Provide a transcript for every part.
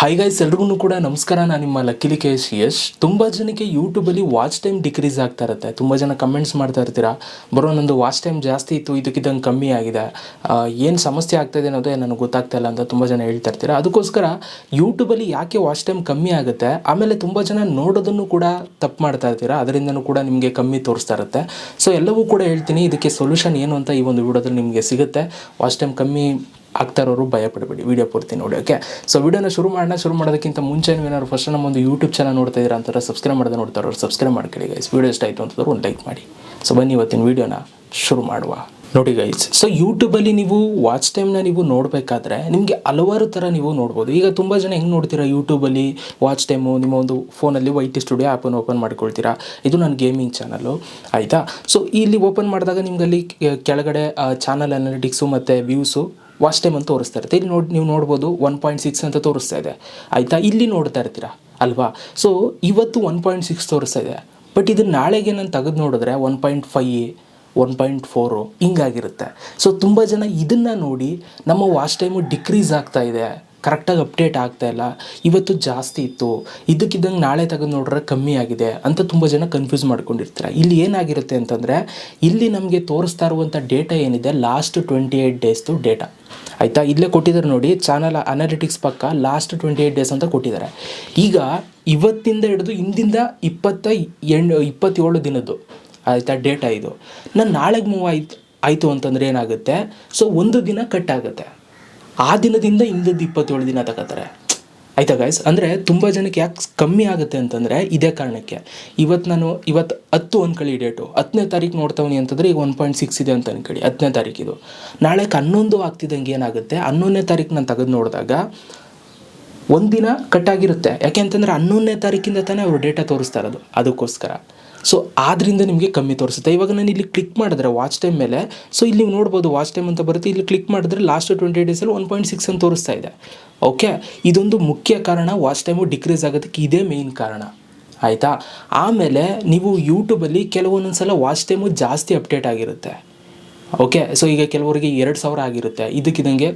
Hi guys, ಎಲ್ರಿಗೂ ಕೂಡ ನಮಸ್ಕಾರ. ನಾನು ನಿಮ್ಮ ಲಕ್ಕಿಲಿ ಯಶ್. ತುಂಬ ಜನಕ್ಕೆ ಯೂಟ್ಯೂಬಲ್ಲಿ ವಾಚ್ ಟೈಮ್ ಡಿಕ್ರೀಸ್ ಆಗ್ತಾ ಇರುತ್ತೆ. ತುಂಬ ಜನ ಕಮೆಂಟ್ಸ್ ಮಾಡ್ತಾ ಇರ್ತೀರಾ, ಬರೋ ನಂದು ವಾಚ್ ಟೈಮ್ ಜಾಸ್ತಿ ಇತ್ತು, ಇದಕ್ಕಿದ್ದಂಗೆ ಕಮ್ಮಿ ಆಗಿದೆ, ಏನು ಸಮಸ್ಯೆ ಆಗ್ತಾಯಿದೆ ಅನ್ನೋದೇ ನನಗೆ ಗೊತ್ತಾಗ್ತಾ ಇಲ್ಲ ಅಂತ ತುಂಬ ಜನ ಹೇಳ್ತಾ ಇರ್ತೀರಾ. ಅದಕ್ಕೋಸ್ಕರ ಯೂಟ್ಯೂಬಲ್ಲಿ ಯಾಕೆ ವಾಚ್ ಟೈಮ್ ಕಮ್ಮಿ ಆಗುತ್ತೆ, ಆಮೇಲೆ ತುಂಬ ಜನ ನೋಡೋದನ್ನು ಕೂಡ ತಪ್ಪು ಮಾಡ್ತಾ ಇರ್ತೀರಾ, ಅದರಿಂದನೂ ಕೂಡ ನಿಮಗೆ ಕಮ್ಮಿ ತೋರಿಸ್ತಾ ಇರುತ್ತೆ. ಸೊ ಎಲ್ಲವೂ ಕೂಡ ಹೇಳ್ತೀನಿ, ಇದಕ್ಕೆ ಸೊಲ್ಯೂಷನ್ ಏನು ಅಂತ ಈ ಒಂದು ವಿಡಿಯೋದಲ್ಲಿ ನಿಮಗೆ ಸಿಗುತ್ತೆ. ವಾಚ್ ಟೈಮ್ ಕಮ್ಮಿ ಆಗ್ತಾ ಇರೋರು ಭಯ ಪಡಬೇಡಿ, ವೀಡಿಯೋ ಪೂರ್ತಿ ನೋಡಿ. ಓಕೆ, ಸೊ ವಿಡಿಯೋನ ಶುರು ಮಾಡೋದಕ್ಕಿಂತ ಮುಂಚೆ ಏನಾದ್ರು ಫಸ್ಟ್ ನಮ್ಮ ಒಂದು ಯೂಟ್ಯೂಬ್ ಚಾನಲ್ ನೋಡ್ತಾ ಇದ್ದೀರಾ ಅಂತಾರೆ, ಸಬ್ಸ್ಕ್ರೈಬ್ ಮಾಡೋದು ನೋಡ್ತಾರೋ ಸಬ್ಸ್ಕ್ರೈಬ್ ಮಾಡ್ಕೊಳ್ಳಿ ಗೈಸ್. ವಿಡಿಯೋ ಇಷ್ಟ ಆಯಿತು ಅಂತಂದ್ರೆ ಒಂದು ಲೈಕ್ ಮಾಡಿ. ಸೊ ಬನ್ನಿ ಇವತ್ತಿನ ವೀಡಿಯೋನ ಶುರು ಮಾಡುವ. ನೋಡಿ ಗೈಸ್, ಸೊ ಯೂಟ್ಯೂಬಲ್ಲಿ ನೀವು ವಾಚ್ ಟೈಮ್ನ ನೀವು ನೋಡಬೇಕಾದ್ರೆ ನಿಮಗೆ ಹಲವಾರು ಥರ ನೀವು ನೋಡ್ಬೋದು. ಈಗ ತುಂಬ ಜನ ಹೆಂಗೆ ನೋಡ್ತೀರಾ ಯೂಟ್ಯೂಬಲ್ಲಿ ವಾಚ್ ಟೈಮು, ನಿಮ್ಮ ಒಂದು ಫೋನಲ್ಲಿ YT ಸ್ಟುಡಿಯೋ ಆ್ಯಪನ್ನು ಓಪನ್ ಮಾಡ್ಕೊಳ್ತೀರಾ. ಇದು ನನ್ನ ಗೇಮಿಂಗ್ ಚಾನಲ್ಲು, ಆಯಿತಾ. ಸೊ ಇಲ್ಲಿ ಓಪನ್ ಮಾಡಿದಾಗ ನಿಮಗಲ್ಲಿ ಕೆಳಗಡೆ ಚಾನಲ್ ಅನಾಲಿಟಿಕ್ಸು ಮತ್ತು ವ್ಯೂಸು ವಾಚ್ ಟೈಮ್ ಅಂತ ತೋರಿಸ್ತಾ ಇರುತ್ತೆ. ಇಲ್ಲಿ ನೀವು ನೋಡ್ಬೋದು 1.6 ಅಂತ ತೋರಿಸ್ತಾ ಇದೆ, ಆಯಿತಾ. ಇಲ್ಲಿ ನೋಡ್ತಾ ಇರ್ತೀರಾ ಅಲ್ವಾ. ಸೊ ಇವತ್ತು 1.6 ತೋರಿಸ್ತಾ ಇದೆ, ಬಟ್ ಇದು ನಾಳೆಗೆ ನಾನು ತೆಗೆದು ನೋಡಿದ್ರೆ 1.5 1.4 ಹಿಂಗಾಗಿರುತ್ತೆ. ಸೊ ತುಂಬ ಜನ ಇದನ್ನು ನೋಡಿ ನಮ್ಮ ವಾಚ್ ಟೈಮು ಡಿಕ್ರೀಸ್ ಆಗ್ತಾ ಇದೆ, ಕರೆಕ್ಟಾಗಿ ಅಪ್ಡೇಟ್ ಆಗ್ತಾ ಇಲ್ಲ, ಇವತ್ತು ಜಾಸ್ತಿ ಇತ್ತು, ಇದಕ್ಕಿದ್ದಂಗೆ ನಾಳೆ ತೆಗೆದು ನೋಡ್ರೆ ಕಮ್ಮಿ ಆಗಿದೆ ಅಂತ ತುಂಬ ಜನ ಕನ್ಫ್ಯೂಸ್ ಮಾಡ್ಕೊಂಡಿರ್ತಾರೆ. ಇಲ್ಲಿ ಏನಾಗಿರುತ್ತೆ ಅಂತಂದರೆ, ಇಲ್ಲಿ ನಮಗೆ ತೋರಿಸ್ತಾ ಇರುವಂಥ ಡೇಟಾ ಏನಿದೆ ಲಾಸ್ಟ್ 28 ಡೇಸ್ದು ಡೇಟಾ, ಆಯಿತಾ. ಇಲ್ಲೇ ಕೊಟ್ಟಿದ್ದಾರೆ ನೋಡಿ, ಚಾನಲ್ ಅನಾಲಿಟಿಕ್ಸ್ ಪಕ್ಕ ಲಾಸ್ಟ್ 28 ಡೇಸ್ ಅಂತ ಕೊಟ್ಟಿದ್ದಾರೆ. ಈಗ ಇವತ್ತಿಂದ ಹಿಡಿದು ಹಿಂದಿಂದ 27 ದಿನದ್ದು, ಆಯಿತಾ, ಡೇಟಾ ಇದು. ನಾನು ನಾಳೆಗೆ ಮೂವ್ ಆಯಿತು ಅಂತಂದರೆ ಏನಾಗುತ್ತೆ, ಸೊ ಒಂದು ದಿನ ಕಟ್ ಆಗುತ್ತೆ, ಆ ದಿನದಿಂದ ಹಿಂದದ್ದು 27 ದಿನ ತಗೋತಾರೆ, ಆಯಿತಾ ಗೈಸ್. ಅಂದರೆ ತುಂಬ ಜನಕ್ಕೆ ಯಾಕೆ ಕಮ್ಮಿ ಆಗುತ್ತೆ ಅಂತಂದರೆ ಇದೇ ಕಾರಣಕ್ಕೆ. ಇವತ್ತು 10 ಅಂದ್ಕೊಳ್ಳಿ, ಡೇಟು 10ನೇ ತಾರೀಕು ನೋಡ್ತಾವನಿ ಅಂತಂದರೆ ಈಗ 1.6 ಇದೆ ಅಂತ ಅಂದ್ಕೊಳ್ಳಿ, 10ನೇ ತಾರೀಕಿದು. ನಾಳೆಗೆ 11 ಆಗ್ತಿದ್ದಂಗೆ ಏನಾಗುತ್ತೆ, 11ನೇ ತಾರೀಕು ನಾನು ತೆಗೆದು ನೋಡಿದಾಗ ಒಂದಿನ ಕಟ್ಟಾಗಿರುತ್ತೆ. ಯಾಕೆ ಅಂತಂದರೆ 11ನೇ ತಾರೀಕಿಂದ ತಾನೇ ಅವರು ಡೇಟಾ ತೋರಿಸ್ತಾ ಇರೋದು, ಅದಕ್ಕೋಸ್ಕರ. ಸೊ ಆದ್ದರಿಂದ ನಿಮಗೆ ಕಮ್ಮಿ ತೋರಿಸುತ್ತೆ. ಇವಾಗ ನಾನು ಇಲ್ಲಿ ಕ್ಲಿಕ್ ಮಾಡಿದ್ರೆ ವಾಚ್ ಟೈಮ್ ಮೇಲೆ, ಸೊ ಇಲ್ಲಿ ನೀವು ನೋಡ್ಬೋದು ವಾಚ್ ಟೈಮ್ ಅಂತ ಬರುತ್ತೆ. ಇಲ್ಲಿ ಕ್ಲಿಕ್ ಮಾಡಿದ್ರೆ ಲಾಸ್ಟ್ 28 ಡೇಸಲ್ಲಿ 1.6 ಅಂತ ತೋರಿಸ್ತಾ ಇದೆ. ಓಕೆ, ಇದೊಂದು ಮುಖ್ಯ ಕಾರಣ, ವಾಚ್ ಟೈಮು ಡಿಕ್ರೀಸ್ ಆಗೋದಕ್ಕೆ ಇದೇ ಮೇಯ್ನ್ ಕಾರಣ, ಆಯಿತಾ. ಆಮೇಲೆ ನೀವು ಯೂಟ್ಯೂಬಲ್ಲಿ ಕೆಲವೊಂದೊಂದು ಸಲ ವಾಚ್ ಟೈಮು ಜಾಸ್ತಿ ಅಪ್ಡೇಟ್ ಆಗಿರುತ್ತೆ. ಓಕೆ, ಸೊ ಈಗ ಕೆಲವರಿಗೆ 2000 ಆಗಿರುತ್ತೆ, ಇದಕ್ಕಿದಂಗೆ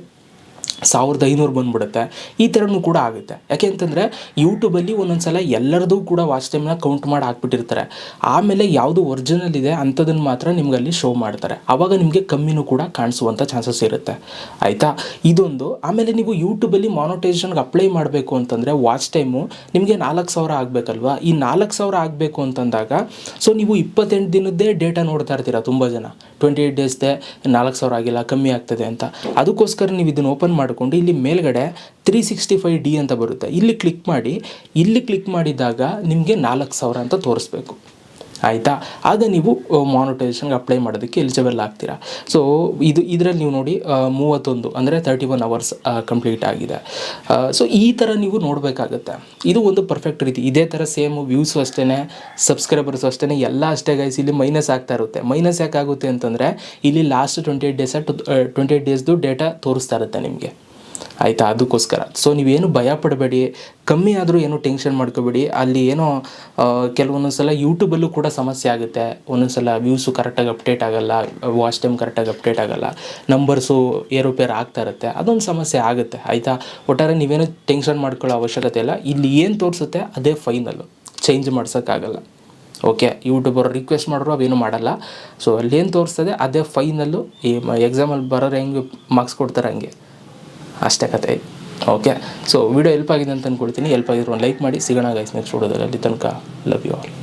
1500 ಬಂದುಬಿಡುತ್ತೆ. ಈ ಥರನೂ ಕೂಡ ಆಗುತ್ತೆ. ಯಾಕೆ ಅಂತಂದರೆ ಯೂಟ್ಯೂಬಲ್ಲಿ ಒಂದೊಂದು ಸಲ ಎಲ್ಲರದೂ ಕೂಡ ವಾಚ್ ಟೈಮ್ನ ಕೌಂಟ್ ಮಾಡಿ ಹಾಕ್ಬಿಟ್ಟಿರ್ತಾರೆ. ಆಮೇಲೆ ಯಾವುದು ಒರಿಜಿನಲ್ ಇದೆ ಅಂಥದನ್ನು ಮಾತ್ರ ನಿಮಗಲ್ಲಿ ಶೋ ಮಾಡ್ತಾರೆ. ಆವಾಗ ನಿಮಗೆ ಕಮ್ಮಿನೂ ಕೂಡ ಕಾಣಿಸುವಂಥ ಚಾನ್ಸಸ್ ಇರುತ್ತೆ, ಆಯಿತಾ. ಇದೊಂದು. ಆಮೇಲೆ ನೀವು ಯೂಟ್ಯೂಬಲ್ಲಿ ಮಾನಿಟೈಸೇಷನ್ಗೆ ಅಪ್ಲೈ ಮಾಡಬೇಕು ಅಂತಂದರೆ ವಾಚ್ ಟೈಮು ನಿಮಗೆ 4000 ಆಗಬೇಕಲ್ವಾ. ಈ 4000 ಆಗಬೇಕು ಅಂತಂದಾಗ ಸೊ ನೀವು 28 ದಿನದ್ದೇ ಡೇಟಾ ನೋಡ್ತಾ ಇರ್ತೀರ ತುಂಬ ಜನ, 28 ಡೇಸ್ದೇ 4000 ಆಗಿಲ್ಲ, ಕಮ್ಮಿ ಆಗ್ತದೆ ಅಂತ. ಅದಕ್ಕೋಸ್ಕರ ನೀವು ಇದನ್ನು ಓಪನ್ ಮಾಡಿಕೊಂಡು ಇಲ್ಲಿ ಮೇಲ್ಗಡೆ 365D ಅಂತ ಬರುತ್ತೆ, ಇಲ್ಲಿ ಕ್ಲಿಕ್ ಮಾಡಿದಾಗ ನಿಮಗೆ 4000 ಅಂತ ತೋರಿಸ್ಬೇಕು, ಆಯಿತಾ. ಆಗ ನೀವು ಮಾನಿಟೈಸೇಷನ್ಗೆ ಅಪ್ಲೈ ಮಾಡೋದಕ್ಕೆ ಎಲಿಜಿಬಲ್ ಆಗ್ತೀರಾ. ಸೊ ಇದರಲ್ಲಿ ನೀವು ನೋಡಿ 31 ಅಂದರೆ 31 ಅವರ್ಸ್ ಕಂಪ್ಲೀಟ್ ಆಗಿದೆ. ಸೊ ಈ ಥರ ನೀವು ನೋಡಬೇಕಾಗತ್ತೆ. ಇದು ಒಂದು ಪರ್ಫೆಕ್ಟ್ ರೀತಿ. ಇದೇ ಥರ ಸೇಮು ವ್ಯೂಸು ಅಷ್ಟೇ, ಸಬ್ಸ್ಕ್ರೈಬರ್ಸು ಅಷ್ಟೇ, ಎಲ್ಲ ಅಷ್ಟೇ ಗೈಸ್. ಇಲ್ಲಿ ಮೈನಸ್ ಆಗ್ತಾ ಇರುತ್ತೆ. ಮೈನಸ್ ಯಾಕಾಗುತ್ತೆ ಅಂತಂದರೆ ಇಲ್ಲಿ ಲಾಸ್ಟ್ 28 ಡೇಸ್ದು ಡೇಟಾ ತೋರಿಸ್ತಾ ಇರುತ್ತೆ ನಿಮಗೆ, ಆಯಿತಾ. ಅದಕ್ಕೋಸ್ಕರ ಸೊ ನೀವೇನು ಭಯ ಪಡಬೇಡಿ, ಕಮ್ಮಿ ಆದರೂ ಏನೂ ಟೆನ್ಷನ್ ಮಾಡ್ಕೋಬೇಡಿ. ಅಲ್ಲಿ ಏನೋ ಕೆಲವೊಂದೊಂದು ಸಲ ಯೂಟ್ಯೂಬಲ್ಲೂ ಕೂಡ ಸಮಸ್ಯೆ ಆಗುತ್ತೆ. ಒಂದೊಂದು ಸಲ ವ್ಯೂಸು ಕರೆಕ್ಟಾಗಿ ಅಪ್ಡೇಟ್ ಆಗೋಲ್ಲ, ವಾಚ್ ಟೈಮ್ ಕರೆಕ್ಟಾಗಿ ಅಪ್ಡೇಟ್ ಆಗೋಲ್ಲ, ನಂಬರ್ಸು ಏರುಪೇರು ಆಗ್ತಾ ಇರುತ್ತೆ, ಅದೊಂದು ಸಮಸ್ಯೆ ಆಗುತ್ತೆ, ಆಯಿತಾ. ಒಟ್ಟಾರೆ ನೀವೇನು ಟೆನ್ಷನ್ ಮಾಡ್ಕೊಳ್ಳೋ ಅವಶ್ಯಕತೆ ಇಲ್ಲ. ಇಲ್ಲಿ ಏನು ತೋರಿಸುತ್ತೆ ಅದೇ ಫೈನಲ್ಲು, ಚೇಂಜ್ ಮಾಡ್ಸೋಕ್ಕಾಗಲ್ಲ. ಓಕೆ, ಯೂಟ್ಯೂಬರ್ ರಿಕ್ವೆಸ್ಟ್ ಮಾಡೋರು ಅವೇನು ಮಾಡಲ್ಲ. ಸೊ ಅಲ್ಲೇನು ತೋರಿಸ್ತದೆ ಅದೇ ಫೈನಲ್ಲು. ಈ ಎಕ್ಸಾಮಲ್ಲಿ ಬರೋರು ಹೆಂಗೆ ಮಾರ್ಕ್ಸ್ ಕೊಡ್ತಾರೆ ಹಂಗೆ, ಅಷ್ಟೇ ಕತೆ. ಓಕೆ, ಸೊ ವಿಡಿಯೋ ಹೆಲ್ಪ್ ಆಗಿದೆ ಅಂತ ಅಂದ್ಕೊಳ್ತೀನಿ. ಹೆಲ್ಪ್ ಆಗಿರೋ ಒಂದು ಲೈಕ್ ಮಾಡಿ. ಸಿಗೋಣ ಗೈಸ್ ನೆಕ್ಸ್ಟ್ ವಿಡಿಯೋದಲ್ಲಿ. ಅಲ್ಲಿ ತನಕ ಲವ್ ಯು ಆಲ್.